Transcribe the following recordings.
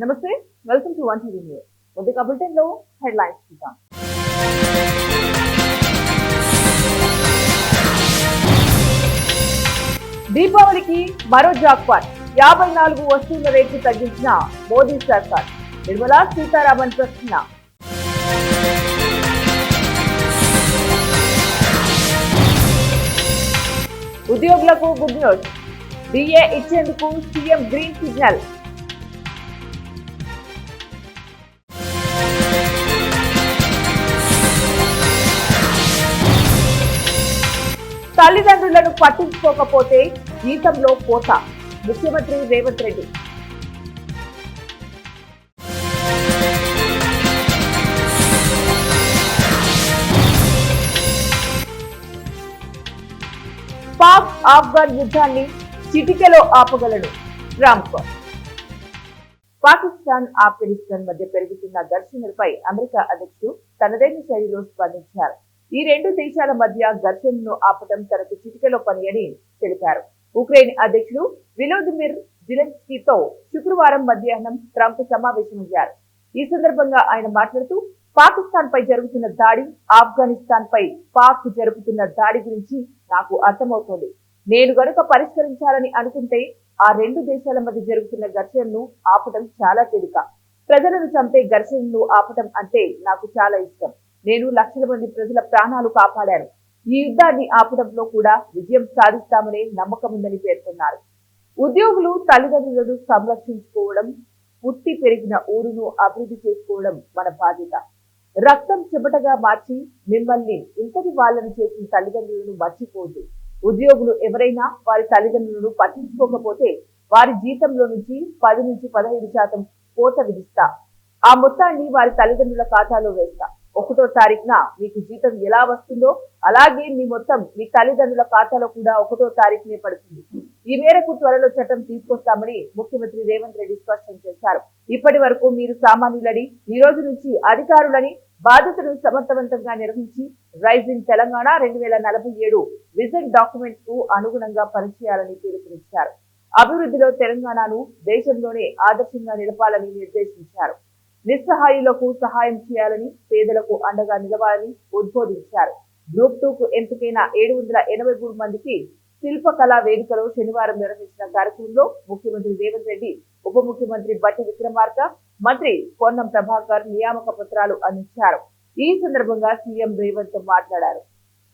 నమస్తే, welcome to one TV news. ముందుగా bulletin లో హెడ్లైన్స్ చూద్దాం. దీపావళికి మరో జాక్పాట్. 54 వస్తువుల రేట్లు తగ్గించిన మోదీ సర్కార్. నిర్మలా సీతారామన్ ప్రకటన. ఉద్యోగులకు గుడ్ న్యూస్. డిఏ ఇచ్చేందుకు సీఎం గ్రీన్ సిగ్నల్. తల్లిదండ్రులను పట్టించుకోకపోతే జీతంలో కోత. ముఖ్యమంత్రి రేవంత్ రెడ్డి. పాక్ ఆఫ్ఘన్ యుద్ధాన్ని చిటికెలో ఆపగలడు ట్రంప్. పాకిస్తాన్ ఆఫ్ఘనిస్తాన్ మధ్య పెరుగుతున్న ఘర్షణలపై అమెరికా అధ్యక్షుడు తనదైన శైలిలో స్పందించారు. ఈ రెండు దేశాల మధ్య ఘర్షణను ఆపటం తనకు చిటికెలో పని అని తెలిపారు. ఉక్రెయిన్ అధ్యక్షుడు విలోదిమిర్ జెలెన్స్కీతో శుక్రవారం మధ్యాహ్నం ట్రంప్ సమావేశమయ్యారు. ఈ సందర్భంగా ఆయన మాట్లాడుతూ పాకిస్తాన్ పై జరుగుతున్న దాడి, ఆఫ్ఘనిస్తాన్ పై పాక్ జరుపుతున్న దాడి గురించి నాకు అర్థమవుతోంది. నేను గనుక పరిష్కరించాలని అనుకుంటే ఆ రెండు దేశాల మధ్య జరుగుతున్న ఘర్షణను ఆపటం చాలా తేలిక. ప్రజలను చంపే ఘర్షణను ఆపటం అంటే నాకు చాలా ఇష్టం. నేను లక్షల మంది ప్రజల ప్రాణాలు కాపాడాను. ఈ యుద్ధాన్ని ఆపడంలో కూడా విజయం సాధిస్తామనే నమ్మకం ఉందని పేర్కొన్నారు. ఉద్యోగులు తల్లిదండ్రులను సంరక్షించుకోవడం, పుట్టి పెరిగిన ఊరును అభివృద్ధి చేసుకోవడం మన బాధ్యత. రక్తం చెమటగా మార్చి మిమ్మల్ని ఇంతటి వాళ్ళని చేసిన తల్లిదండ్రులను మర్చిపోవద్దు. ఉద్యోగులు ఎవరైనా వారి తల్లిదండ్రులను పట్టించుకోకపోతే వారి జీతంలో నుంచి 10 నుంచి 15% కోత విధిస్తా. ఆ మొత్తాన్ని వారి తల్లిదండ్రుల ఖాతాలో వేస్తా. 1వ తారీఖున మీకు జీతం ఎలా వస్తుందో అలాగే మీ మొత్తం మీ తల్లిదండ్రుల ఖాతాలో కూడా 1వ తారీఖునే పడుతుంది. ఈ మేరకు త్వరలో చట్టం తీసుకొస్తామని ముఖ్యమంత్రి రేవంత్ రెడ్డి స్పష్టం చేశారు. ఇప్పటి వరకు మీరు సామాన్యులని, ఈ రోజు నుంచి అధికారులని బాధ్యతను సమర్థవంతంగా నిర్వహించి రైజింగ్ తెలంగాణ 2047 విజన్ డాక్యుమెంట్ కు అనుగుణంగా పనిచేయాలని పిలుపునిచ్చారు. అభివృద్ధిలో తెలంగాణను దేశంలోనే ఆదర్శంగా నిలపాలని నిర్దేశించారు. నిస్సహాయులకు సహాయం చేయాలని, పేదలకు అండగా నిలవాలని ఉద్బోధించారు. గ్రూప్ 2 కు ఎంపికైన 783 మందికి శిల్పకళా వేదికలో శనివారం నిర్వహించిన కార్యక్రమంలో ముఖ్యమంత్రి రేవంత్ రెడ్డి, ఉప ముఖ్యమంత్రి బట్టి విక్రమార్క, మంత్రి పొన్నం ప్రభాకర్ నియామక పత్రాలు అందించారు. ఈ సందర్భంగా సీఎం రేవంత్ మాట్లాడారు.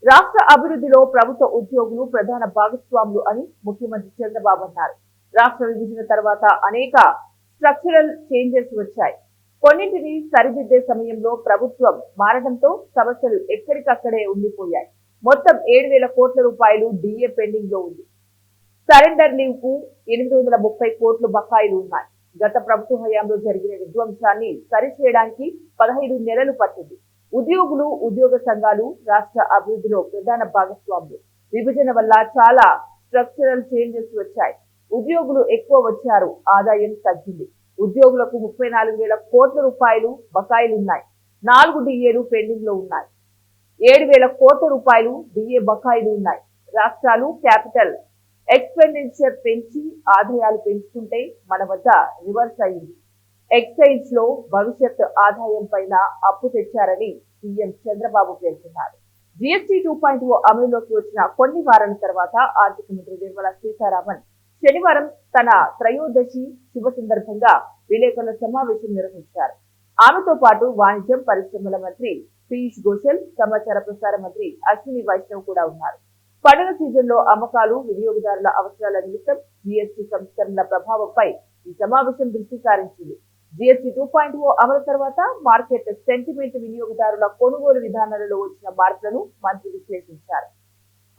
రాష్ట్ర అభివృద్ధిలో ప్రభుత్వ ఉద్యోగులు ప్రధాన భాగస్వాములు అని ముఖ్యమంత్రి చంద్రబాబు అన్నారు. రాష్ట్ర విభజన తర్వాత అనేక స్ట్రక్చరల్ చేంజెస్ వచ్చాయి. కొన్నింటిని సరిదిద్దే సమయంలో ప్రభుత్వం మారడంతో సమస్యలు ఎక్కడికక్కడే ఉండిపోయాయి. మొత్తం 7,000 కోట్ల రూపాయలు డిఏ పెండింగ్ లో ఉంది. సరెండర్ లీవ్ కు 830 కోట్లు బకాయిలు ఉన్నాయి. గత ప్రభుత్వ హయాంలో జరిగిన విధ్వంసాన్ని సరిచేయడానికి 15 నెలలు పట్టింది. ఉద్యోగులు, ఉద్యోగ సంఘాలు రాష్ట్ర అభివృద్ధిలో ప్రధాన భాగస్వాములు. విభజన వల్ల చాలా స్ట్రక్చరల్ చేంజెస్ వచ్చాయి. ఉద్యోగులు ఎక్కువ వచ్చారు, ఆదాయం తగ్గింది. ఉద్యోగులకు 34,000 కోట్ల రూపాయలు బకాయిలున్నాయి. 4 డిఏలు పెండింగ్ లో ఉన్నాయి. 7,000 కోట్ల రూపాయలు డిఏ బకాయిలు ఉన్నాయి. రాష్ట్రాలు క్యాపిటల్ ఎక్స్పెండిచర్ పెంచి ఆదాయాలు పెంచుకుంటే మన వద్ద రివర్స్ అయింది. ఎక్సైజ్ లో భవిష్యత్ ఆదాయం పైన అప్పు తెచ్చారని సీఎం చంద్రబాబు పేర్కొన్నారు. జీఎస్టీ 2.0 అమలులోకి వచ్చిన కొన్ని వారాల తర్వాత ఆర్థిక మంత్రి నిర్మలా సీతారామన్ శనివారం తన త్రయోదశి శుభ సందర్భంగా విలేకరుల సమావేశం నిర్వహించారు. ఆమెతో పాటు వాణిజ్యం పరిశ్రమల మంత్రి పీయూష్ గోయల్, సమాచార ప్రసార మంత్రి అశ్విని వైష్ణవ్ కూడా ఉన్నారు. పండుగ సీజన్ లో అమ్మకాలు, వినియోగదారుల అవసరాల నిమిత్తం జీఎస్టీ సంస్కరణల ప్రభావంపై ఈ సమావేశం దృష్టి సారించింది. జీఎస్టీ 2.0 అమలు తర్వాత మార్కెట్ సెంటిమెంట్, వినియోగదారుల కొనుగోలు విధానాలలో వచ్చిన మార్పులను మంత్రి విశ్లేషించారు.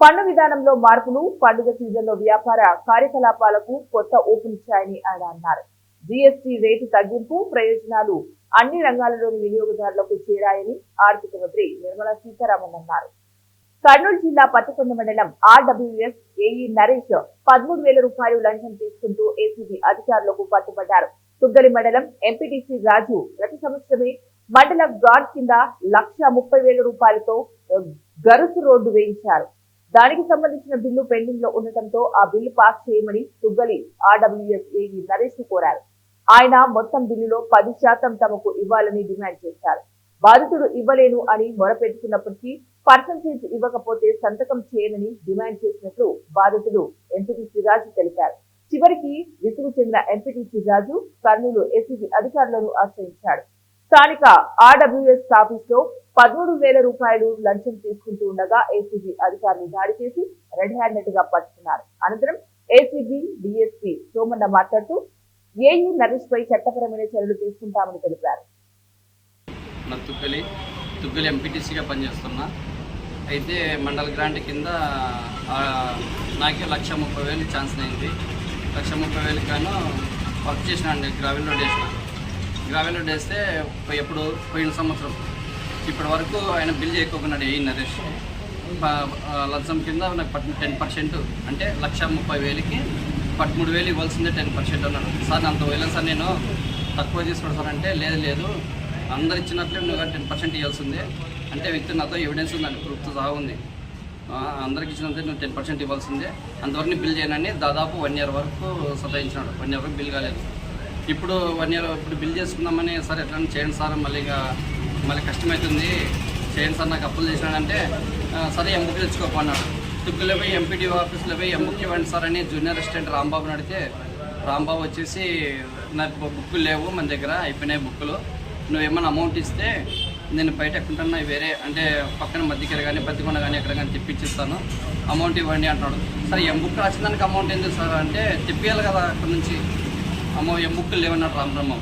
పన్ను విధానంలో మార్పులు పండుగ సీజన్లో వ్యాపార కార్యకలాపాలకు కొత్త ఊపునిచ్చాయని ఆయన అన్నారు. జీఎస్టీ రేటు తగ్గింపు ప్రయోజనాలు అన్ని రంగాలలోని వినియోగదారులకు చేరాయని ఆర్థిక మంత్రి నిర్మలా సీతారామన్ అన్నారు. కర్నూలు జిల్లా పత్తికొండ మండలం ఆర్డబ్ల్యూఎస్ ఏఈ నరేష్ 13,000 రూపాయలు లంచం తీసుకుంటూ ఏసీబీ అధికారులకు పట్టుబడ్డారు. తుగ్గలి మండలం ఎంపీటీసీ రాజు గత సంవత్సరమే మండల గార్డ్ కింద 1,30,000 రూపాయలతో గరుసు రోడ్డు వేయించారు. దానికి సంబంధించిన బిల్లు పెండింగ్ లో ఉండటంతో ఆ బిల్లు పాస్ చేయమని తుగ్గలి ఆర్డబ్ల్యూఎస్ ఏఈ నరేష్ కోరారు. ఆయన మొత్తం బిల్లులో 10% తమకు ఇవ్వాలని డిమాండ్ చేశారు. బాధితుడు ఇవ్వలేను అని మొరపెట్టుకున్నప్పటికీ పర్సంటేజ్ ఇవ్వకపోతే సంతకం చేయనని డిమాండ్ చేసినట్లు బాధితుడు ఎంపీటీసీ రాజు తెలిపారు. చివరికి విసుగు చెందిన ఎంపీటీసీ రాజు కర్నూలు ఏసీబీ అధికారులను ఆశ్రయించాడు. స్థానిక ఆర్డబ్ల్యూఎస్ ఆఫీస్ లో 13,000 రూపాయలు లంచం తీసుకుంటూ ఉండగా ఏసీబీ అధికారులు దాడి చేసి రెడ్ హ్యాండెడ్ గా పట్టుకున్నారు. అనంతరం ఏసీబీ డీఎస్పీ సోమన్న మాట్లాడుతూ ఏయూ నరేష్ పై చట్టపరమైన చర్యలు తీసుకుంటామని తెలిపారు. తుగ్గలి ఎంపీటీసీగా పనిచేస్తున్నా. అయితే మండల గ్రాంట్ కింద నాకే 1,30,000 ఛాన్స్ అయింది. 1,30,000 గాను వర్క్ చేసిన అండి. గ్రావెల్ రోడ్ వేస్తే ఎప్పుడు పోయిన సంవత్సరం ఇప్పటి వరకు ఆయన బిల్ చేయకపోతున్నాడు. ఏ నరేష్ లంచం కింద నాకు 10% అంటే 1,30,000కి 13,000 ఇవ్వాల్సిందే 10% అన్నాడు. సార్ అంత వేయలేదు సార్, నేను తక్కువ తీసుకున్నాను సార్ అంటే లేదు అందరు ఇచ్చినట్లే నువ్వు 10% ఇవ్వాల్సిందే అంటే వ్యక్తి నాతో ఎవిడెన్స్ ఉందండి, ప్రూఫ్తో సహా ఉంది. అందరికి ఇచ్చినంతే నువ్వు 10% ఇవ్వాల్సిందే, అంతవరకు బిల్ చేయనని దాదాపు 1 year వరకు సతాయించినాడు. 1 year వరకు బిల్ కాలేదు. ఇప్పుడు 1 year ఇప్పుడు బిల్ చేసుకుందామని సార్ ఎట్లా చేయండి సార్, మళ్ళీ కష్టమవుతుంది చేయండి సార్, నాకు అప్పులు చేసినాడంటే సరే ఎంబుక్ తెచ్చుకోపన్నాడు. తుగ్గులో పోయి ఎంపీడీఓ ఆఫీస్లో పోయి ఎంబుక్ ఇవ్వండి సార్ అని జూనియర్ అసిస్టెంట్ రాంబాబుని అడిగితే రాంబాబు వచ్చేసి నాకు బుక్కులు లేవు, మన దగ్గర అయిపోయినాయి బుక్కులు, నువ్వేమన్నా అమౌంట్ ఇస్తే నేను బయట ఎక్కడుంటున్నా వేరే అంటే పక్కన మధ్యకెర కానీ బతికొండ కానీ ఎక్కడ కానీ తెప్పించిస్తాను, అమౌంట్ ఇవ్వండి అంటున్నాడు. సరే ఎం బుక్ రాసిన దానికి అమౌంట్ ఎందుకు సార్ అంటే తెప్పియాలి కదా అక్కడ నుంచి, ఎం బుక్కులు లేవన్నాడు రామబ్రహ్మం.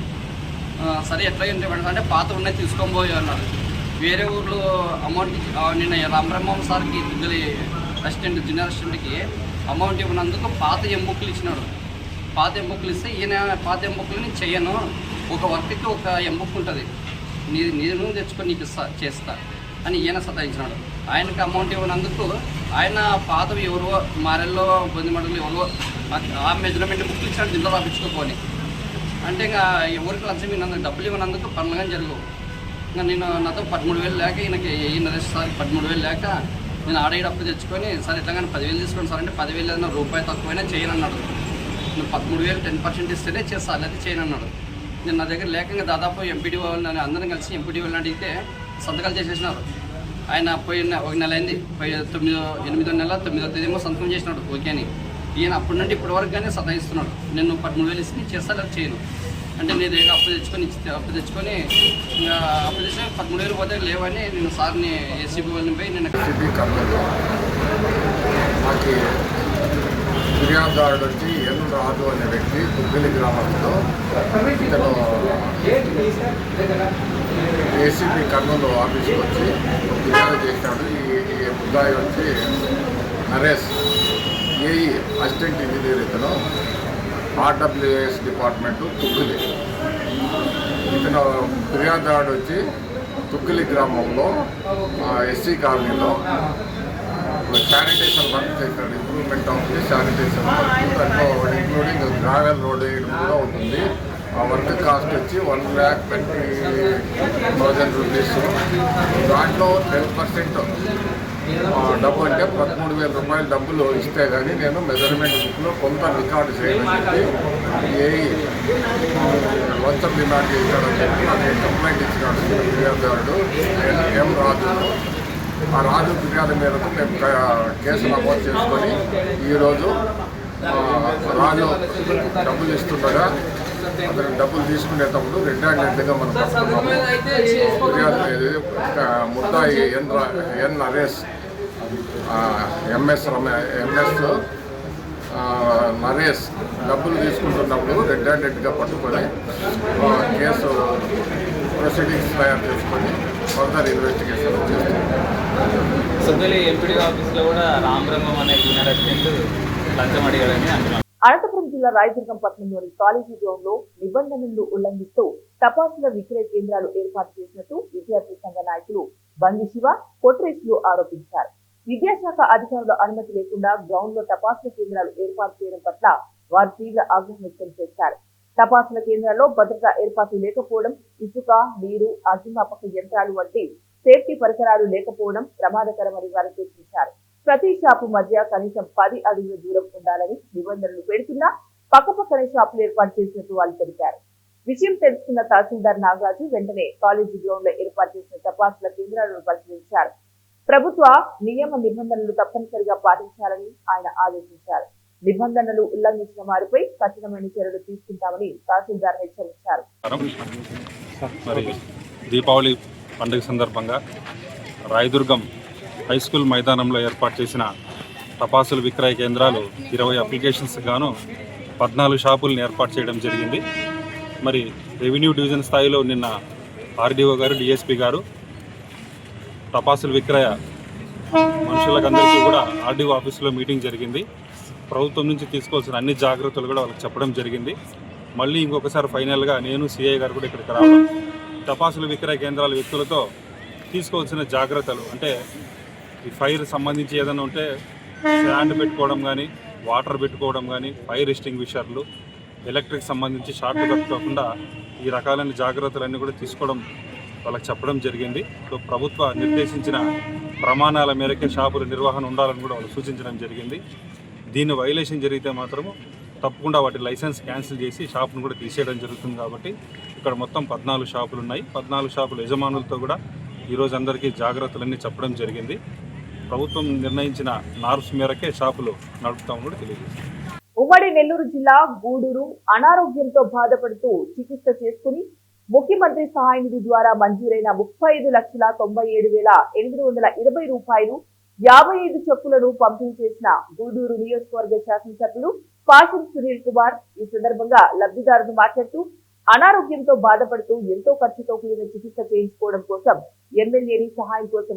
సరే ఎట్లా ఇవ్వండి అంటే పాత ఉన్నాయి తీసుకోబోయే అన్నాడు. వేరే ఊర్లో అమౌంట్ నిన్న రామబ్రహ్మం సార్కి తుగ్గలి అసిస్టెంట్ జూనియర్ అసిస్టెంట్కి అమౌంట్ ఇవ్వనందుకు పాత ఎం బుక్లు ఇచ్చినాడు. పాత ఎం బుక్లు ఇస్తే ఈయన పాత ఎం బుక్లు నేను చెయ్యను, ఒక వర్క్కి ఒక ఎం బుక్ ఉంటుంది, నేను తెచ్చుకొని నీకు చేస్తా అని ఈయన సతాయించినాడు. ఆయనకు అమౌంట్ ఇవ్వనందుకు ఆయన పాతవి ఎవరో మారెల్లో బొందిమడుగులు ఎవరో ఆ మెజర్మెంట్ బుక్లు ఇచ్చినట్టు దీంట్లో రాపించుకోపోని అంటే ఇంకా ఎవరికి లంచం ఇవ్వనందుకు డబ్బులు ఇవ్వనందుకు పనులుగా జరగవు. ఇంకా నేను నాతో 13,000 లేక ఈయనకి నరేష్ సార్కి 13,000 లేక నేను ఆడేడు అప్పు తెచ్చుకొని సరే ఎట్లా కానీ 10,000 తీసుకోండి సార్ అంటే 10,000 ఏదైనా రూపాయి తక్కువైనా చేయనన్నాడు. నువ్వు 13,000 10% ఇస్తేనే చేస్తా, లేదా చేయనన్నాడు. నేను నా దగ్గర లేకంగా దాదాపు ఎంపీడీఓ వాళ్ళని అందరం కలిసి ఎంపీడీఓ వాళ్ళని అడిగితే సంతకాలు చేసేసినారు. ఆయన పోయిన 1 నెల అయింది, 8వ నెల 9వ తేదీ సంతకం చేసినాడు ఓకే అని. ఈయన అప్పటి నుండి ఇప్పటి వరకు కానీ సతాయిస్తున్నాడు. నేను 13,000 ఇస్తే చేస్తా లేదా చేయను అంటే నీ దగ్గర అప్పు తెచ్చుకొని ఇంకా అప్పు తెచ్చి 13,000 పోతే లేవని నేను సార్ని ఏసీబీ వాళ్ళని పోయి నేను మాకు ఫిర్యాదుదారుడు వచ్చి ఎన్ రాజు అనే వ్యక్తి తుగ్గలి గ్రామంలో ఇతను ఏసీబీ కర్నూలు ఆఫీస్కి వచ్చి ఫిర్యాదు చేసినాడు. ఈ ముద్దాయి వచ్చి నరేష్ ఏఈ అసిస్టెంట్ ఇంజనీర్, ఇతను ఆర్డబ్ల్యూఎస్ డిపార్ట్మెంటు తుగ్గలి. ఇతను ఫిర్యాదుదారుడు వచ్చి తుగ్గలి గ్రామంలో ఎస్సీ కాలనీలో శానిటేషన్ వర్క్ చేశాడు. Improvement of the sanitation work, దాంట్లో ఇంక్లూడింగ్ గ్రావెల్ రోడ్ వేయడం కూడా ఉంటుంది. ఆ వర్క్ కాస్ట్ వచ్చి 1,20,000 రూపీస్. దాంట్లో 10% డబ్బు అంటే 13,000 రూపాయలు డబ్బులు ఇస్తే కానీ నేను మెజర్మెంట్ బుక్లో కొంత రికార్డు చేయమని చెప్పి ఏఈ లంచం డిమాండ్ చేశాడని చెప్పి నాకు కంప్లైంట్ ఇచ్చినాడు ఫిర్యాదుదారుడు ఎం రాజు. ఆ రాజు ఫిర్యాదు మేరకు మేము కేసు నమోదు చేసుకొని ఈరోజు రాజు డబ్బులు ఇస్తుండగా అతను డబ్బులు తీసుకునేటప్పుడు రెడ్ హ్యాండెడ్గా మనం పట్టుకున్నాము. ఫిర్యాదు ముద్దాయి ఎన్ నరేష్ ఎంఎస్ నరేష్ డబ్బులు తీసుకుంటున్నప్పుడు రెడ్ హ్యాండెడ్గా పట్టుకొని కేసు ప్రొసీడింగ్స్ తయారు చేసుకొని ఫర్దర్ ఇన్వెస్టిగేషన్ చేస్తున్నాం. సుగ్గలి ఎంపీడీ ఆఫీస్లో కూడా రామబ్రహ్మం అనే జూనియర్ అసిస్టెంట్ లంచం అడిగాడని అంటున్నారు. అనంతపురం జిల్లా రాయదుర్గం పట్టణంలోని కాలేజీ జోన్ లో నిబంధనలు ఉల్లంఘిస్తూ టపాసుల విక్రయ కేంద్రాలు ఏర్పాటు చేసినట్టు విద్యార్థి సంఘ నాయకులు బంగి శివ, కొట్రేష్లు ఆరోపించారు. విద్యాశాఖ అధికారుల అనుమతి లేకుండా గ్రౌండ్ లో టపాసుల కేంద్రాలు ఏర్పాటు చేయడం పట్ల వారు తీవ్ర ఆగ్రహం వ్యక్తం చేశారు. టపాసుల కేంద్రాల్లో భద్రతా ఏర్పాట్లు లేకపోవడం, ఇసుక, నీరు, అగ్నిమాపక యంత్రాలు వంటి సేఫ్టీ పరికరాలు లేకపోవడం ప్రమాదకరమని వారు సూచించారు. ప్రతి షాపు మధ్య కనీసం 10 అడుగుల దూరం ఉండాలని నిబంధనలు పెడుతున్నా పక్కపక్కనే షాపులు ఏర్పాటు చేసినట్టు వాళ్ళు తెలిపారు. విషయం తెలుసుకున్న తహసీల్దార్ నాగరాజు వెంటనే కాలేజీ గ్రౌండ్ లో ఏర్పాటు చేసిన తపాసుల కేంద్రాలను పరిశీలించారు. ప్రభుత్వ నియమ నిబంధనలు తప్పనిసరిగా పాటించాలని ఆయన ఆదేశించారు. నిబంధనలు ఉల్లంఘించిన వారిపై కఠినమైన చర్యలు తీసుకుంటామని తహసీల్దార్ హెచ్చరించారు. మరి దీపావళి పండుగ సందర్భంగా రాయదుర్గం హై స్కూల్ మైదానంలో ఏర్పాటు చేసిన టపాసుల విక్రయ కేంద్రాలు 20 అప్లికేషన్స్ గాను 14 షాపులను ఏర్పాటు చేయడం జరిగింది. మరి రెవెన్యూ డివిజన్ స్థాయిలో నిన్న ఆర్డీఓ గారు, డిఎస్పీ గారు టపాసుల విక్రయ మనుషులకందరికీ కూడా ఆర్డీఓ ఆఫీసులో మీటింగ్ జరిగింది. ప్రభుత్వం నుంచి తీసుకోవాల్సిన అన్ని జాగ్రత్తలు కూడా వాళ్ళకి చెప్పడం జరిగింది. మళ్ళీ ఇంకొకసారి ఫైనల్గా నేను సిఐ గారు కూడా ఇక్కడికి రావడం, టపాసుల విక్రయ కేంద్రాల వ్యక్తులతో తీసుకోవాల్సిన జాగ్రత్తలు అంటే ఈ ఫైర్ సంబంధించి ఏదైనా ఉంటే స్టాండ్ పెట్టుకోవడం కానీ, వాటర్ పెట్టుకోవడం కానీ, ఫైర్ ఎక్స్టింగ్విషర్లు, ఎలక్ట్రిక్ సంబంధించి షార్ట్ కట్టుకోకుండా ఈ రకాలైన జాగ్రత్తలన్నీ కూడా తీసుకోవడం వాళ్ళకి చెప్పడం జరిగింది. సో ప్రభుత్వ నిర్దేశించిన ప్రమాణాల మేరకే షాపుల నిర్వహణ ఉండాలని కూడా వాళ్ళు సూచించడం జరిగింది. దీన్ని వైలేషన్ జరిగితే మాత్రము తప్పకుండా వాటి లైసెన్స్ క్యాన్సిల్ చేసి షాపును కూడా తీసేయడం జరుగుతుంది. కాబట్టి ఇక్కడ మొత్తం 14 షాపులు ఉన్నాయి. 14 షాపుల యజమానులతో కూడా ఈరోజు అందరికీ జాగ్రత్తలన్నీ చెప్పడం జరిగింది. ప్రభుత్వం నిర్ణయించిన నార్మ్స్ మేరకే షాపులు నడుపుతామని కూడా తెలియజేస్తుంది. ఉమ్మడి నెల్లూరు జిల్లా గూడూరు అనారోగ్యంతో బాధపడుతూ చికిత్స చేసుకుని ముఖ్యమంత్రి సహాయ నిధి ద్వారా మంజూరైన 35,97,820 రూపాయలు 55 చెక్కులను పంపిణీ చేసిన గూడూరు నియోజకవర్గ శాసనసభ్యులు పాషం సునీల్ కుమార్ ఈ సందర్భంగా లబ్ధిదారులు మాట్లాడుతూ అనారోగ్యంతో బాధపడుతూ ఎంతో ఖర్చుతో కూడిన చికిత్స చేయించుకోవడం కోసం ఎమ్మెల్యేని సహాయం కోసం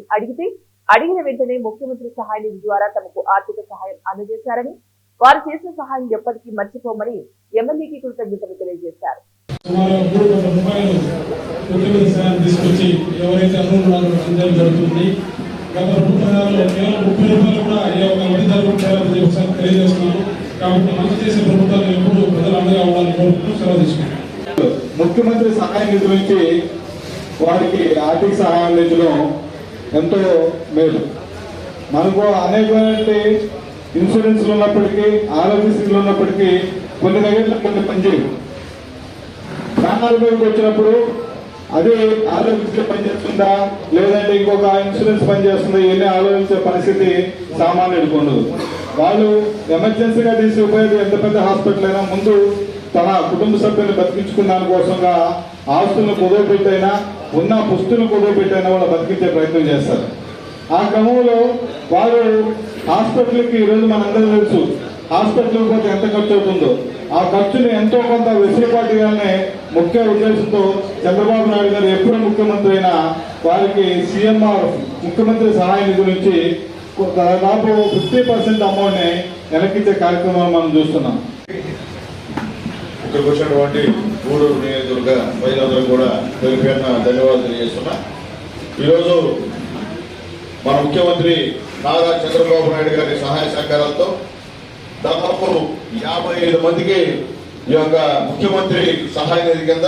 అడిగిన వెంటనే ముఖ్యమంత్రి సహాయ నిధి ద్వారా తమకు ఆర్థిక సహాయం అందజేశారని, వారు చేసిన సహాయం ఎప్పటికీ మర్చిపోమని ఎమ్మెల్యేకి కృతజ్ఞతలు తెలియజేశారు. గత ప్రభుత్వాలలో కేవలం 30 రూపాయలు కూడా ఏ ఒక్క లబ్ధిదారు ఒకసారి తెలియజేస్తున్నాను. కాబట్టి మంచి చేసే ప్రభుత్వాలు ఎప్పుడు ప్రజలు అండగా ఉండాలని కోరుకుంటూ సెలవు తీసుకుంటాం. ముఖ్యమంత్రి సహాయ నిధి నుంచి వారికి ఆర్థిక సహాయం అందించడం ఎంతో మేలు. మనకు అనేకమైన ఇన్సూరెన్స్లు ఉన్నప్పటికీ, ఆరోగ్యశ్రీలు ఉన్నప్పటికీ కొన్ని దగ్గర కొన్ని పనిచేయవు. ప్రాణాల మీదకి వచ్చినప్పుడు అదే ఆరోగ్యశ్రీ పనిచేస్తుందా లేదంటే ఇంకొక ఇన్సూరెన్స్ పనిచేస్తుందా ఇవన్నీ ఆలోచించే పరిస్థితి సామాన్యుడికి ఉండదు. వాళ్ళు ఎమర్జెన్సీగా తీసి ఉపయోగం ఎంత పెద్ద హాస్పిటల్ అయినా ముందు తన కుటుంబ సభ్యులను బతికించుకున్న దానికోసంగా ఆస్తులను కుదవపెట్టైనా ఉన్న పుస్తులను కుదవపెట్టైనా వాళ్ళు బతికించే ప్రయత్నం చేస్తారు. ఆ క్రమంలో వారు హాస్పిటల్కి ఈరోజు మనందరూ తెలుసు హాస్పిటల్కి పోతే ఎంత ఖర్చు అవుతుందో ఆ ఖర్చుని ఎంతో కొంత వెసులుబాటుగానే ముఖ్య ఉద్దేశంతో చంద్రబాబు నాయుడు గారు ఎప్పుడు ముఖ్యమంత్రి అయినా వారికి సీఎంఆర్ ముఖ్యమంత్రి సహాయ నిధి నుంచి దాదాపు 50% అమౌంట్ని వెనక్కిచ్చే కార్యక్రమం మనం చూస్తున్నాం. ఇక్కడికి వచ్చినటువంటి గూడూరు నియోజకవర్గ ప్రజలందరూ కూడా పేరున ధన్యవాదాలు తెలియజేస్తున్నా. ఈరోజు మన ముఖ్యమంత్రి నారా చంద్రబాబు నాయుడు గారి సహాయ సహకారాలతో దాదాపు 55 మందికి ఈ యొక్క ముఖ్యమంత్రి సహాయ నిధి కింద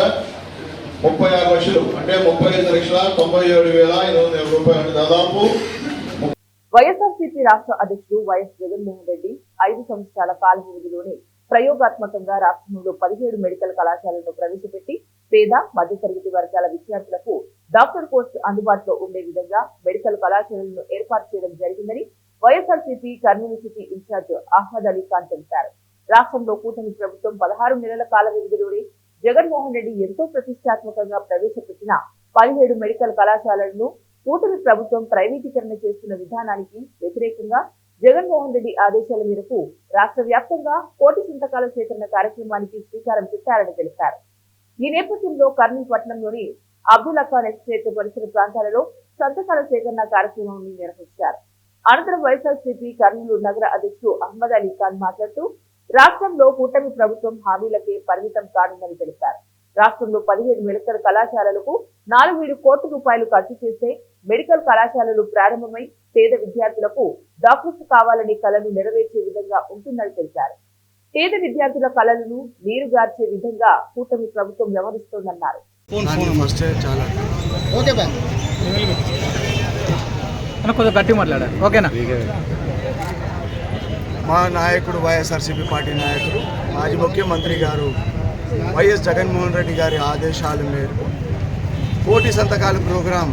36 లక్షలు అంటే 35,97,800 రూపాయలు దాదాపు. వైఎస్ఆర్సీపీ రాష్ట్ర అధ్యక్షుడు వైఎస్ జగన్మోహన్ రెడ్డి 5 సంవత్సరాల కాల వ్యవధిలోనే ప్రయోగాత్మకంగా రాష్ట్రంలో 17 మెడికల్ కళాశాలను ప్రవేశపెట్టి పేద మధ్యతరగతి వర్గాల విద్యార్థులకు డాక్టర్ కోర్సు అందుబాటులో ఉండే విధంగా మెడికల్ కళాశాలను ఏర్పాటు చేయడం జరిగిందని వైఎస్ఆర్సీపీ కర్నూలు సిటీ ఇన్ఛార్జ్ అహ్మద్ అలీ ఖాన్ తెలిపారు. రాష్ట్రంలో కూటమి ప్రభుత్వం 16 నెలల కాల వ్యవధిలోనే జగన్మోహన్ రెడ్డి ఎంతో ప్రతిష్టాత్మకంగా ప్రవేశపెట్టిన 17 మెడికల్ కళాశాలలను కూటమి ప్రభుత్వం ప్రైవేటీకరణ చేస్తున్న విధానానికి వ్యతిరేకంగా జగన్మోహన్ రెడ్డి ఆదేశాల మేరకు రాష్ట్ర వ్యాప్తంగా 1 కోటి సంతకాల సేకరణ కార్యక్రమానికి శ్రీకారం చుట్టారని తెలిపారు. ఈ నేపథ్యంలో కర్నూలు పట్టణంలోని అబ్దుల్లా ఖాన్ ఎస్టేట్ పరిసర ప్రాంతాలలో సంతకాల సేకరణ కార్యక్రమాన్ని నిర్వహించారు. అనంతరం వైఎస్ఆర్సీపీ కర్నూలు నగర అధ్యక్షుడు అహ్మద్ అలీ ఖాన్ మాట్లాడుతూ రాష్ట్రంలో కూటమి ప్రభుత్వం హామీలకే పరిమితం కానుందని తెలిపారు. రాష్ట్రంలో 17 మెడికల్ కళాశాలలకు 4,000 కోట్ల రూపాయలు ఖర్చు చేస్తే మెడికల్ కళాశాలలు ప్రారంభమై పేద విద్యార్థులకు డాక్టర్స్ కావాలని కలను నెరవేర్చే విధంగా ఉంటుందని తెలిపారు. పేద విద్యార్థుల కళలను నీరుగార్చే విధంగా కూటమి ప్రభుత్వం వ్యవహరిస్తోందన్నారు. మా నాయకుడు వైఎస్ఆర్సీపీ పార్టీ నాయకుడు మాజీ ముఖ్యమంత్రి గారు వైఎస్ జగన్మోహన్ రెడ్డి గారి ఆదేశాల మేరకు కోటి సంతకాల ప్రోగ్రాం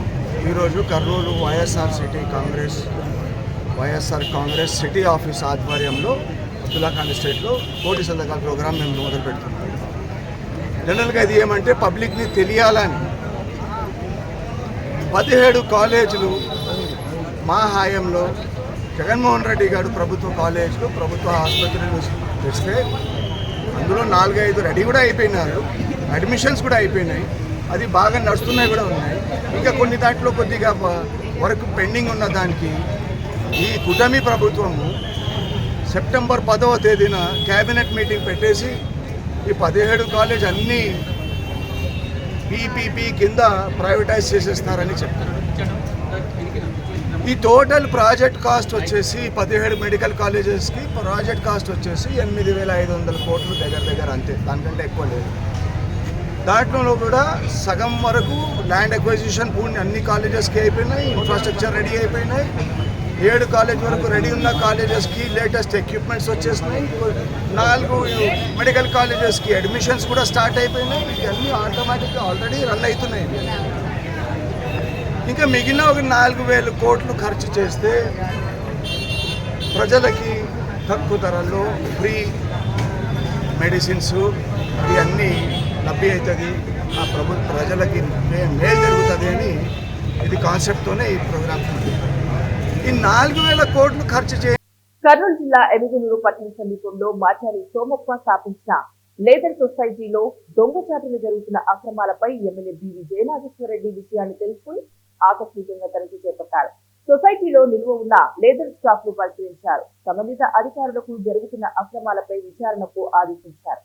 ఈరోజు కర్నూలు వైఎస్ఆర్ కాంగ్రెస్ సిటీ ఆఫీస్ ఆధ్వర్యంలో అబ్దుల్లాఖాన్ ఎస్టేట్లో కోటి సంతకాల ప్రోగ్రాం మేము మొదలు పెడుతున్నాం. జనరల్గా ఇది ఏమంటే పబ్లిక్ని తెలియాలని 17 కాలేజీలు మా హాయంలో జగన్మోహన్ రెడ్డి గారు ప్రభుత్వ కాలేజీలు ప్రభుత్వ ఆసుపత్రులు తెస్తే అందులో 4-5 రెడీ కూడా అయిపోయినారు, అడ్మిషన్స్ కూడా అయిపోయినాయి, అది బాగా నడుస్తున్నాయి కూడా ఉన్నాయి. ఇంకా కొన్ని దాంట్లో కొద్దిగా వరకు పెండింగ్ ఉన్న దానికి ఈ కూటమి ప్రభుత్వము సెప్టెంబర్ 10వ తేదీన క్యాబినెట్ మీటింగ్ పెట్టేసి ఈ 17 కాలేజ్ అన్నీ పీపీపీ కింద ప్రైవేటైజ్ చేసేస్తారని చెప్తారు. ఈ టోటల్ ప్రాజెక్ట్ కాస్ట్ వచ్చేసి 17 మెడికల్ కాలేజెస్కి ప్రాజెక్ట్ కాస్ట్ వచ్చేసి 8,500 కోట్లు దగ్గర అంతే, దానికంటే ఎక్కువ లేదు. దాంట్లో కూడా సగం వరకు ల్యాండ్ అక్విజిషన్ పూర్తి అన్ని కాలేజెస్కి అయిపోయినాయి, ఇన్ఫ్రాస్ట్రక్చర్ రెడీ అయిపోయినాయి. 7 కాలేజ్ వరకు రెడీ ఉన్న కాలేజెస్కి లేటెస్ట్ ఎక్విప్మెంట్స్ వచ్చేసినాయి. 4 మెడికల్ కాలేజెస్కి అడ్మిషన్స్ కూడా స్టార్ట్ అయిపోయినాయి. ఇవన్నీ ఆటోమేటిక్గా ఆల్రెడీ రన్ అవుతున్నాయి. ఇంకా మిగిలిన ఒక 4,000 కోట్లు ఖర్చు చేస్తే ప్రజలకి తక్కువ ధరల్లో ఫ్రీ మెడిసిన్స్ ఇవన్నీ లభ్య అవుతుంది, ఆ ప్రజలకి మేలు జరుగుతుంది అని ఇది కాన్సెప్ట్తోనే ఈ ప్రోగ్రామ్. ఈ 4,000 కోట్లు ఖర్చు చేయ కర్నూలు జిల్లా ఎమిగనూరు పట్టణ సమీపంలో మాచారి సోమప్ప స్థాపించిన లేదర్ సొసైటీలో దొంగచాటులు జరుగుతున్న అక్రమాలపై ఎమ్మెల్యే బివి జయనాగేశ్వరరెడ్డి విషయాన్ని తెలుసుకుని ఆకస్మికంగా తనిఖీ చేపట్టారు. సొసైటీలో నిల్వ ఉన్న లేదర్ స్టాక్ ను పరిశీలించారు. సంబంధిత అధికారులకు జరుగుతున్న అక్రమాలపై విచారణకు ఆదేశించారు.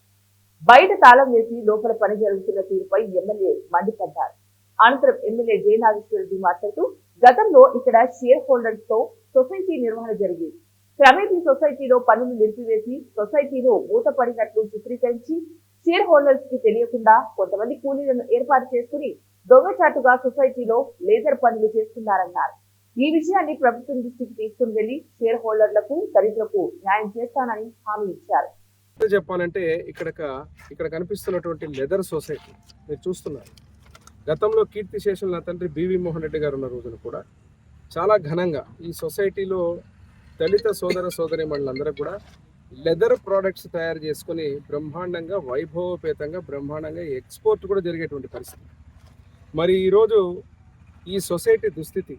బయట తాళం వేసి లోపల పని జరుగుతున్న తీరుపై ఎమ్మెల్యే మండిపడ్డారు. అనంతరం ఎమ్మెల్యే జయనాగేశ్వరరెడ్డి మాట్లాడుతూ గతంలో ఇక్కడ షేర్ హోల్డర్స్ తో సొసైటీ నిర్వహణ జరిగింది. క్రమేపీ సొసైటీలో పనులు నిలిపివేసి సొసైటీలో మూతపడినట్లు చిత్రీకరించి షేర్ హోల్డర్స్ కి తెలియకుండా కొంతమంది కూలీలను ఏర్పాటు చేసుకుని దొంగచాటుగా సొసైటీలో లేజర్ పనులు చేస్తున్నారన్నారు. ఈ విషయాన్ని ప్రభుత్వం దృష్టికి తీసుకుని వెళ్లి షేర్ హోల్డర్లకు దరిద్రకు న్యాయం చేస్తానని హామీ ఇచ్చారు. చెప్పాలంటే ఇక్కడ కనిపిస్తున్నటువంటి లెదర్ సొసైటీ మీరు చూస్తున్నారు. గతంలో కీర్తిశేషుల నా తండ్రి బివి మోహన్ రెడ్డి గారు ఉన్న రోజున కూడా చాలా ఘనంగా ఈ సొసైటీలో దళిత సోదరీమణులందరూ కూడా లెదర్ ప్రోడక్ట్స్ తయారు చేసుకుని బ్రహ్మాండంగా వైభవపేతంగా బ్రహ్మాండంగా ఎక్స్పోర్ట్ కూడా జరిగేటువంటి పరిస్థితి. మరి ఈరోజు ఈ సొసైటీ దుస్థితి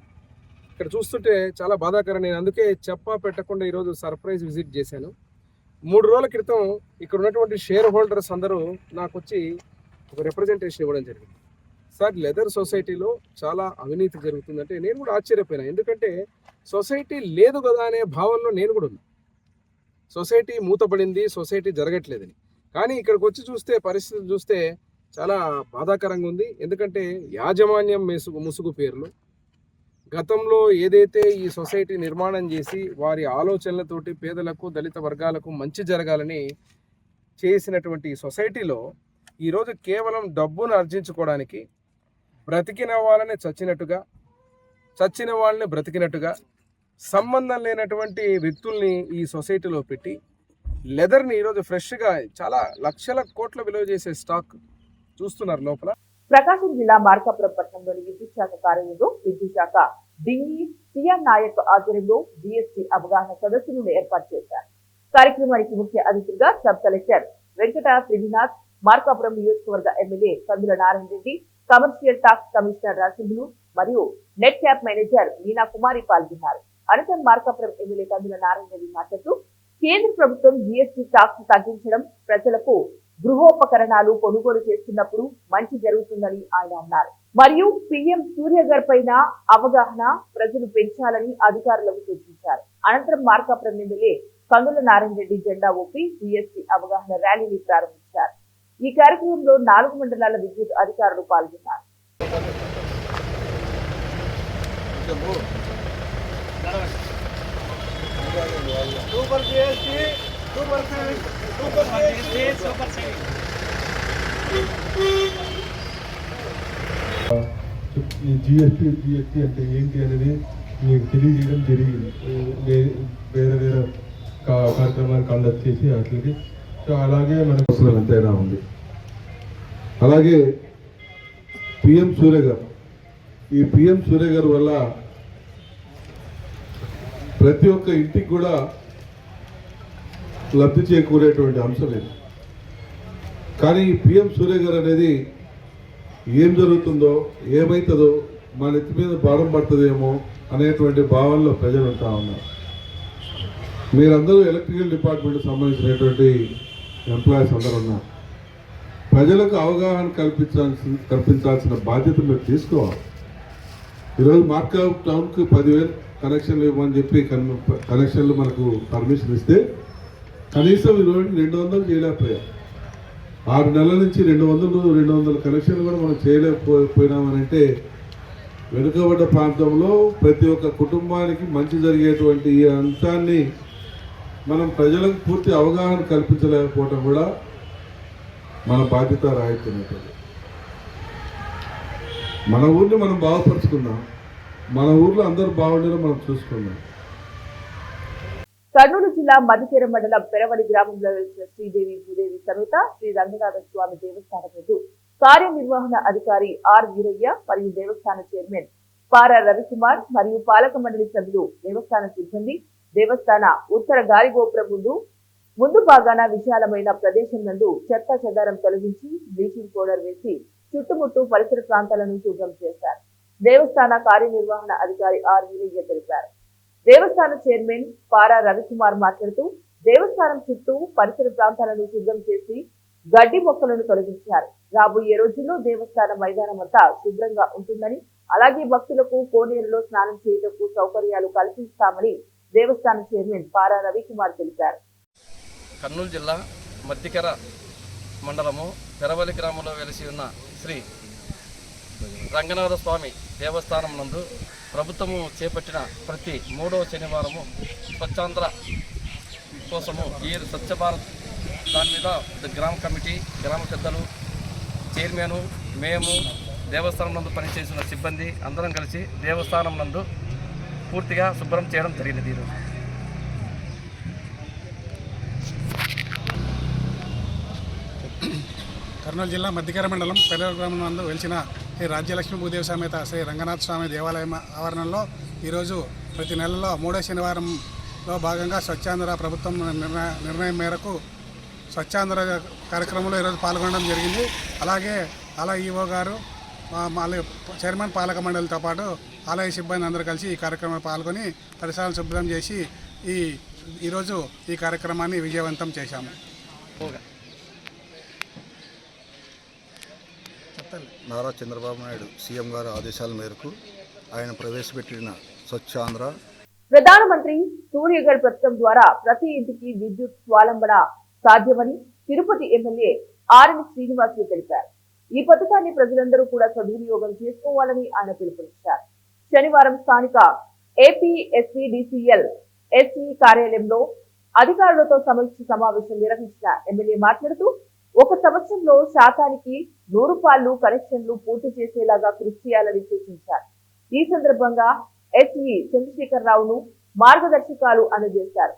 ఇక్కడ చూస్తుంటే చాలా బాధాకరం. నేను అందుకే చెప్పా పెట్టకుండా ఈరోజు సర్ప్రైజ్ విజిట్ చేశాను. 3 రోజుల క్రితం ఇక్కడ ఉన్నటువంటి షేర్ హోల్డర్స్ అందరూ నాకు వచ్చి ఒక రిప్రజెంటేషన్ ఇవ్వడం జరిగింది. సార్, లెదర్ సొసైటీలో చాలా అవినీతి జరుగుతుందంటే నేను కూడా ఆశ్చర్యపోయినా. ఎందుకంటే సొసైటీ లేదు కదా అనే భావనలో నేను కూడా ఉన్నా. సొసైటీ మూతపడింది, సొసైటీ జరగట్లేదని. కానీ ఇక్కడికి వచ్చి చూస్తే పరిస్థితి చూస్తే చాలా బాధాకరంగా ఉంది. ఎందుకంటే యాజమాన్యం ముసుగు పేర్లు గతంలో ఏదైతే ఈ సొసైటీ నిర్మాణం చేసి వారి ఆలోచనలతోటి పేదలకు దళిత వర్గాలకు మంచి జరగాలని చేసినటువంటి సొసైటీలో ఈరోజు కేవలం డబ్బును ఆర్జించుకోవడానికి బ్రతికిన వాళ్ళని చచ్చినట్టుగా, చచ్చిన వాళ్ళని బ్రతికినట్టుగా, సంబంధం లేనటువంటి వ్యక్తుల్ని ఈ సొసైటీలో పెట్టి లెదర్ని ఈరోజు ఫ్రెష్గా చాలా లక్షల కోట్ల విలువ చేసే స్టాక్ చూస్తున్నారు లోపల. ప్రకాశం జిల్లా మార్కాపురం పట్టణంలోని విద్యుత్ శాఖ కార్యాలయంలో విద్యుత్ శాఖ డింగి సిఆర్ నాయక్ ఆధ్వర్యంలో జీఎస్టీ అవగాహన సదస్సును ఏర్పాటు చేశారు. కార్యక్రమానికి ముఖ్య అతిథులుగా సబ్ కలెక్టర్ వెంకట శ్రీనాథ్, మార్కాపురం నియోజకవర్గ MLA Kandula Narayana Reddy, commercial tax commissioner Rasimhulu మరియు net cap manager Meena Kumari పాల్గొన్నారు. అనంతరం మార్కాపురం ఎమ్మెల్యే కందుల నారాయణ రెడ్డి మాట్లాడుతూ కేంద్ర ప్రభుత్వం జీఎస్టీ టాక్స్ తగ్గించడం, ప్రజలకు గృహోపకరణాలు కొనుగోలు చేస్తున్నప్పుడు మంచి జరుగుతుందని ఆయన అన్నారు. మరియు పీఎం సూర్యగర్ పైన అవగాహన ప్రజలు పెంచాలని అధికారులకు సూచించారు. అనంతరం మార్కాపురం ఎమ్మెల్యే కందుల నారాయణ రెడ్డి జెండా ఊపి జీఎస్టీ అవగాహన ర్యాలీని ప్రారంభించారు. ఈ కార్యక్రమంలో 4 మండలాల విద్యుత్ అధికారులు పాల్గొన్నారు. జిఎస్టీ అంటే ఏంటి అనేది మీకు తెలియజేయడం జరిగింది. వేరే కార్యక్రమాలు కండక్ట్ చేసి అట్లకి. సో అలాగే మనకు ఎంతైనా ఉంది. అలాగే పిఎం సూర్య గారు, ఈ పిఎం సూర్య గారి వల్ల ప్రతి ఒక్క ఇంటికి కూడా లబ్ధి చేకూరేటువంటి అంశం లేదు. కానీ ఈ పిఎం సూర్య గారు అనేది ఏం జరుగుతుందో ఏమవుతుందో మన నెత్తి మీద భారం పడుతుందేమో అనేటువంటి భావనలో ప్రజలు ఉంటా ఉన్నారు. మీరందరూ ఎలక్ట్రికల్ డిపార్ట్మెంట్కి సంబంధించినటువంటి ఎంప్లాయీస్ అందరూ ఉన్నారు. ప్రజలకు అవగాహన కల్పించాల్సిన బాధ్యత మీరు తీసుకోవాలి. ఈరోజు మార్కప్ టౌన్కి 10,000 కనెక్షన్లు ఇవ్వమని చెప్పి కనెక్షన్లు మనకు పర్మిషన్ ఇస్తే కనీసం ఈరోజు 200 చేయలేకపోయాం. 6 నెలల నుంచి 200 కనెక్షన్లు కూడా మనం చేయలేకపోయినామని అంటే వెనుకబడ్డ ప్రాంతంలో ప్రతి ఒక్క కుటుంబానికి మంచి జరిగేటువంటి ఈ అంశాన్ని మనం ప్రజలకు పూర్తి అవగాహన కల్పించలేకపోవటం కూడా మన బాధ్యత రాయితున్నది. మన ఊరిని మనం బాగుపరుచుకుందాం, మన ఊర్లో అందరూ బాగుండేలా మనం చూసుకుందాం. కర్నూలు జిల్లా మధ్యకేర మండలం పెరవలి గ్రామంలో వెలిసిన శ్రీదేవి భూదేవి సమేత శ్రీ రంగనాథ స్వామి దేవస్థానం ముందు కార్యనిర్వహణ అధికారి ఆర్ వీరయ్య మరియు దేవస్థాన చైర్మన్ పారా రవికుమార్ మరియు పాలక మండలి సభ్యులు, దేవస్థాన సిబ్బంది దేవస్థాన ఉత్తర గాలి గోపురం ముందు భాగాన విశాలమైన ప్రదేశం నందు చెత్త చెదారం తొలగించి బ్లీచింగ్ పౌడర్ వేసి చుట్టుముట్టు పరిసర ప్రాంతాలను శుభ్రం చేశారు. దేవస్థాన కార్యనిర్వహణ అధికారి ఆర్ వీరయ్య తెలిపారు. దేవస్థాన చైర్మన్ పారా రవికుమార్ మాట్లాడుతూ దేవస్థానం చుట్టూ పరిసర ప్రాంతాలను శుభ్రం చేసి గడ్డి మొక్కలను తొలగించారు. రాబోయే రోజుల్లో దేవస్థాన మైదానం అంతా శుభ్రంగా ఉంటుందని, అలాగే భక్తులకు కోనేరులో స్నానం చేయటకు సౌకర్యాలు కల్పిస్తామని దేవస్థాన చైర్మన్ పారా రవికుమార్ తెలిపారు. కర్నూలు జిల్లా మధ్యకెర మండలము పెరవలి గ్రామంలో వెలిసి ఉన్న శ్రీ రంగనాథ స్వామి దేవస్థానం నందు ప్రభుత్వము చేపట్టిన ప్రతి 3వ శనివారము స్వచ్ఛాంధ్ర కోసము ఈ స్వచ్ఛ భారత్ దాని మీద గ్రామ కమిటీ, గ్రామ పెద్దలు, చైర్మను, మేము, దేవస్థానం నందు పనిచేసిన సిబ్బంది అందరం కలిసి దేవస్థానం నందు పూర్తిగా శుభ్రం చేయడం జరిగినది. ఈరోజు కర్నూలు జిల్లా మధ్యకేర మండలం పెరవలి గ్రామం నందు వెలిసిన శ్రీ రాజ్యలక్ష్మి భూదేవి సమేత శ్రీ రంగనాథ స్వామి దేవాలయం ఆవరణలో ఈరోజు ప్రతి నెలలో 3వ శనివారంలో భాగంగా స్వచ్ఛాంధ్ర ప్రభుత్వం నిర్ణయం మేరకు స్వచ్ఛాంధ్ర కార్యక్రమంలో ఈరోజు పాల్గొనడం జరిగింది. అలాగే ఈవో గారు, చైర్మన్, పాలక మండలితో పాటు ఆలయ సిబ్బంది అందరూ కలిసి ఈ కార్యక్రమంలో పాల్గొని పరిసరాలను శుభ్రం చేసి ఈరోజు ఈ కార్యక్రమాన్ని విజయవంతం చేశాము. నారా చంద్రబాబు నాయుడు సీఎం గారి ఆదేశాల మేరకు ఆయన ప్రవేశపెట్టిన స్వచ్ఛాంధ్ర ప్రధానమంత్రి సూర్యఘర్ పథకం ద్వారా ప్రతి ఇంటికి విద్యుత్ స్వావలంబన సాధ్యమని తిరుపతి ఎమ్మెల్యే ఆర్ఎన్ శ్రీనివాసులు తెలిపారు. ఈ పథకాన్ని ప్రజలందరూ కూడా సద్వినియోగం చేసుకోవాలని ఆయన పిలుపునిచ్చారు. శనివారం స్థానిక ఏపీఎస్పీడీసీఎల్ ఎస్సీ కార్యాలయంలో అధికారులతో సమీక్ష సమావేశం నిర్వహించిన ఎమ్మెల్యే మాట్లాడుతూ 1 సంవత్సరంలో శాతానికి 100 పాళ్లు కనెక్షన్లు పూర్తి చేసేలాగా కృషి చేయాలని సూచించారు. ఈ సందర్భంగా ఎస్ఈ చంద్రశేఖరరావును మార్గదర్శకాలు అందజేశారు.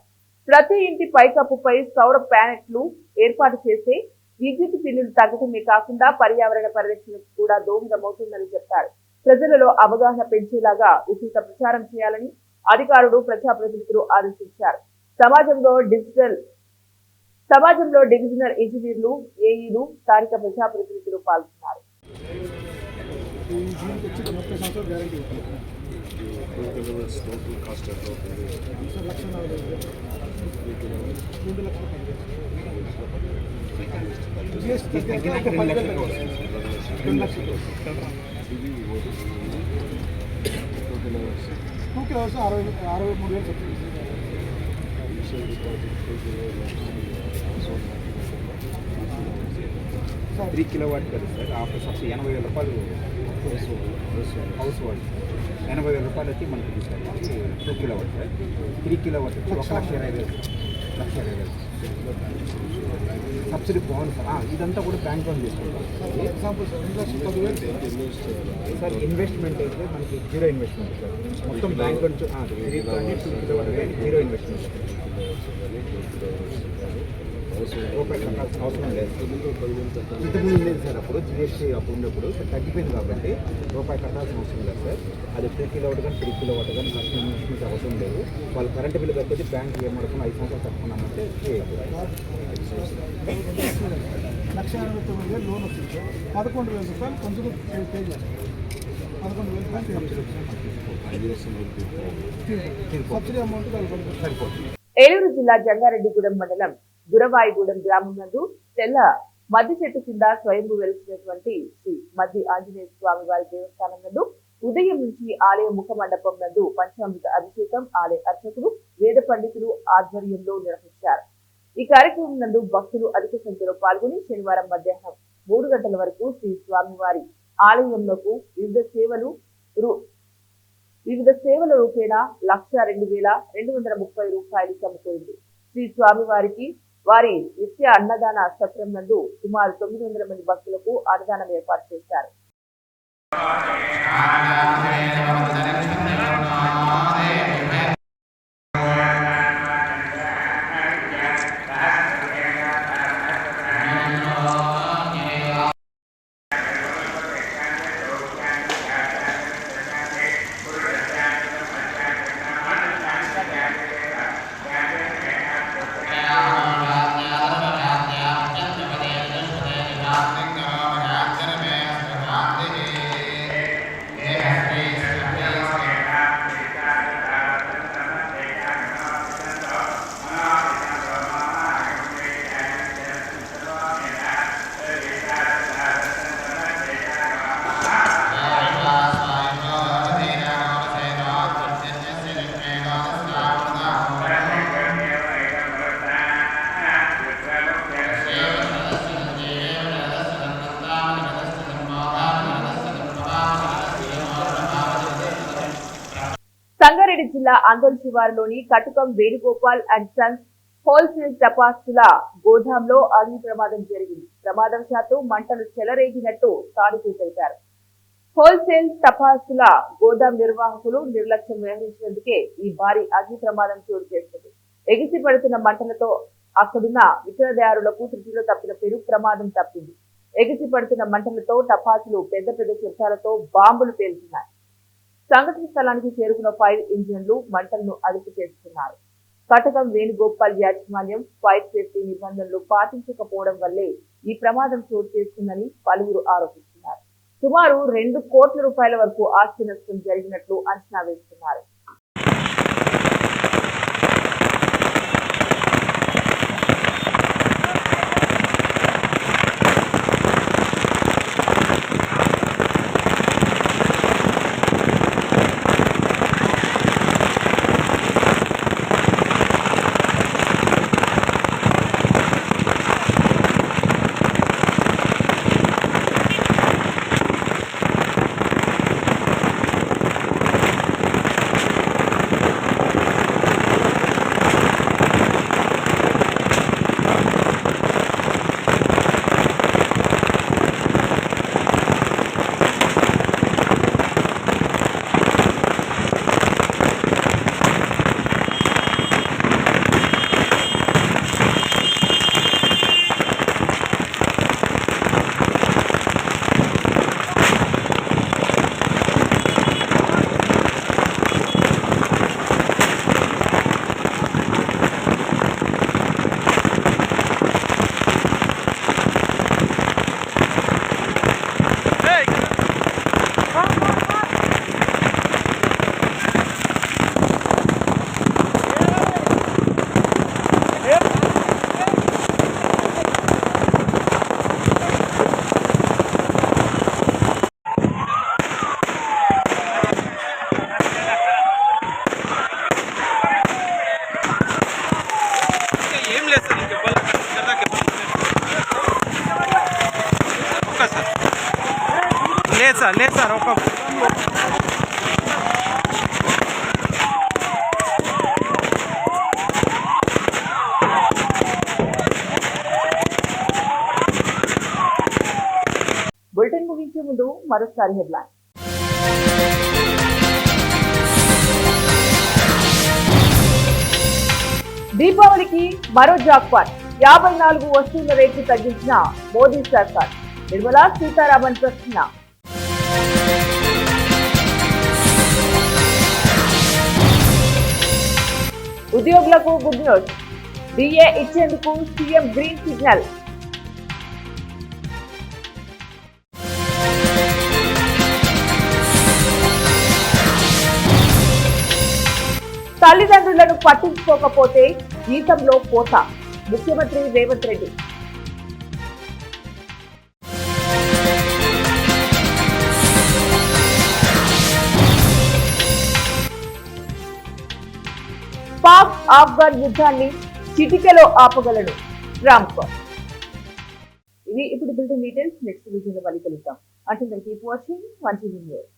ప్రతి ఇంటి పైకప్పుపై సౌర ప్యానెట్లు ఏర్పాటు చేస్తే విద్యుత్ బిల్లులు తగ్గడమే కాకుండా పర్యావరణ పరిరక్షణకు కూడా దోహదమవుతుందని చెప్పారు. ప్రజలలో అవగాహన పెంచేలాగా ఉచిత ప్రచారం చేయాలని అధికారులు, ప్రజాప్రతినిధులు ఆదేశించారు. సమాజంలో డివిజనల్ ఇంజనీర్లు, ఏఈలు, స్థానిక ప్రజాప్రతినిధులు పాల్గొన్నారు. సార్ 3 కిలోవాట్ కదా సార్, ఆఫర్ సబ్సిడీ 80,000 రూపాయలు హౌస్ వాళ్ళు 80,000 రూపాయలు వచ్చి మనకి సార్ 2 కిలోవాట్ సార్. 3 కిలోవాట్ వచ్చి 1,20,000 సబ్సిడీ బాగుంది సార్. ఇదంతా కూడా బ్యాంక్ లోన్ తీసుకుంటాం. ఎగ్జాంపుల్ సార్ ఇన్వెస్ట్మెంట్ అయితే మనకి 0 ఇన్వెస్ట్మెంట్ సార్, మొత్తం బ్యాంక్ లోన్ 3 కిలోవాట్ 0 ఇన్వెస్ట్మెంట్. రూపాయి కట్టాల్సిన అవసరం లేదు. ఇంతకుముందు లేదు సార్, అప్పుడు జిఎస్టీ అప్పుడు ఉన్నప్పుడు తగ్గిపోయింది కాబట్టి రూపాయి కట్టాల్సిన అవసరం లేదు సార్. అది 2 కిలోవాట్ కానీ 3 కిలోవాట్ కానీ కస్టమర్స్ అవసరం లేదు. వాళ్ళు కరెంట్ బిల్లు కట్టేది బ్యాంక్ ఏమడుకున్న 5 సంవత్సరాలు కట్టుకున్నామంటే 1,69,000 లోన్ వస్తుంది సార్. 11,000 రూపాయలు కొంచెం పే చేస్తారు. 11,000 సబ్సిడీ అమౌంట్ సరిపోతుంది. ఏలూరు జిల్లా జంగారెడ్డిగూడెం మండలం గురవాయిగూడెం గ్రామం నందు తెల్ల మద్ది చెట్టు కింద స్వయంభూ వెలిసినటువంటి శ్రీ మద్ది ఆంజనేయ స్వామి వారి దేవస్థానం నందు ఉదయం నుంచి ఆలయ ముఖ మండపం నందు పంచామృత అభిషేకం ఆలయ అర్చకులు వేద పండితులు ఆధ్వర్యంలో నిర్వహించారు. ఈ కార్యక్రమం నందు భక్తులు అధిక సంఖ్యలో పాల్గొని శనివారం మధ్యాహ్నం 3 గంటల వరకు శ్రీ స్వామివారి ఆలయంలోకి వివిధ సేవల రూపేణ 1,02,230 రూపాయలు సమకూరింది. శ్రీ స్వామివారికి వారి నిత్య అన్నదాన సత్రం నందు సుమారు 900 మంది భక్తులకు అన్నదానం ఏర్పాటు చేశారు. సంగారెడ్డి జిల్లా ఆందోళన శివారులోని కటుకం వేణుగోపాల్ అండ్ సన్స్ హోల్సేల్ టపాసుల గోదాంలో అగ్ని ప్రమాదం జరిగింది. ప్రమాదవశాత్తు మంటలు చెలరేగినట్టు స్థానికులు తెలిపారు. హోల్సేల్ టపాసుల గోదాం నిర్వాహకులు నిర్లక్ష్యం వ్యవహరించినందుకే ఈ భారీ అగ్ని ప్రమాదం చోటు చేసుకుంది. ఎగిసి పడుతున్న మంటలతో అక్కడున్న విక్రయదారులకు తృటిలో తప్పిన పెను ప్రమాదం తప్పింది. ఎగిసి పడుతున్న మంటలతో టపాసులు పెద్ద పెద్ద శబ్దాలతో బాంబులు పేలుతున్నాయి. సంఘటన స్థలానికి చేరుకున్న ఫైర్ ఇంజిన్లు మంటలను అదుపు చేస్తున్నారు. కటకం వేణుగోపాల్ యాజమాన్యం ఫైర్ సేఫ్టీ నిబంధనలు పాటించకపోవడం వల్లే ఈ ప్రమాదం చోటు చేసుకుందని పలువురు ఆరోపిస్తున్నారు. సుమారు 2 కోట్ల రూపాయల వరకు ఆస్తి నష్టం జరిగినట్లు అంచనా వేస్తున్నారు. లేదు సార్ ఒక బులెటిన్ ముగించే ముందు మరోసారి హెడ్లైన్. దీపావళికి మరో జాక్పాట్. 54 వస్తువుల రేట్లు తగ్గించిన మోదీ సర్కార్. నిర్మలా సీతారామన్ ప్రశ్న. ఉద్యోగులకు గుడ్ న్యూస్. డిఏ ఇచ్చేందుకు సీఎం గ్రీన్ సిగ్నల్. తల్లిదండ్రులను పట్టించుకోకపోతే జీతంలో కోత. ముఖ్యమంత్రి రేవంత్ రెడ్డి. పాక్ ఆఫ్ఘన్ యుద్ధాన్ని చిటికెలో ఆపగలడు ట్రంప్. ఇవి ఇప్పుడు బిల్డింగ్ డీటెయిల్స్. నెక్స్ట్ వీడియోలో మళ్ళీ కలుద్దాం. అంటే కీప్ వాచింగ్ 1TV న్యూస్.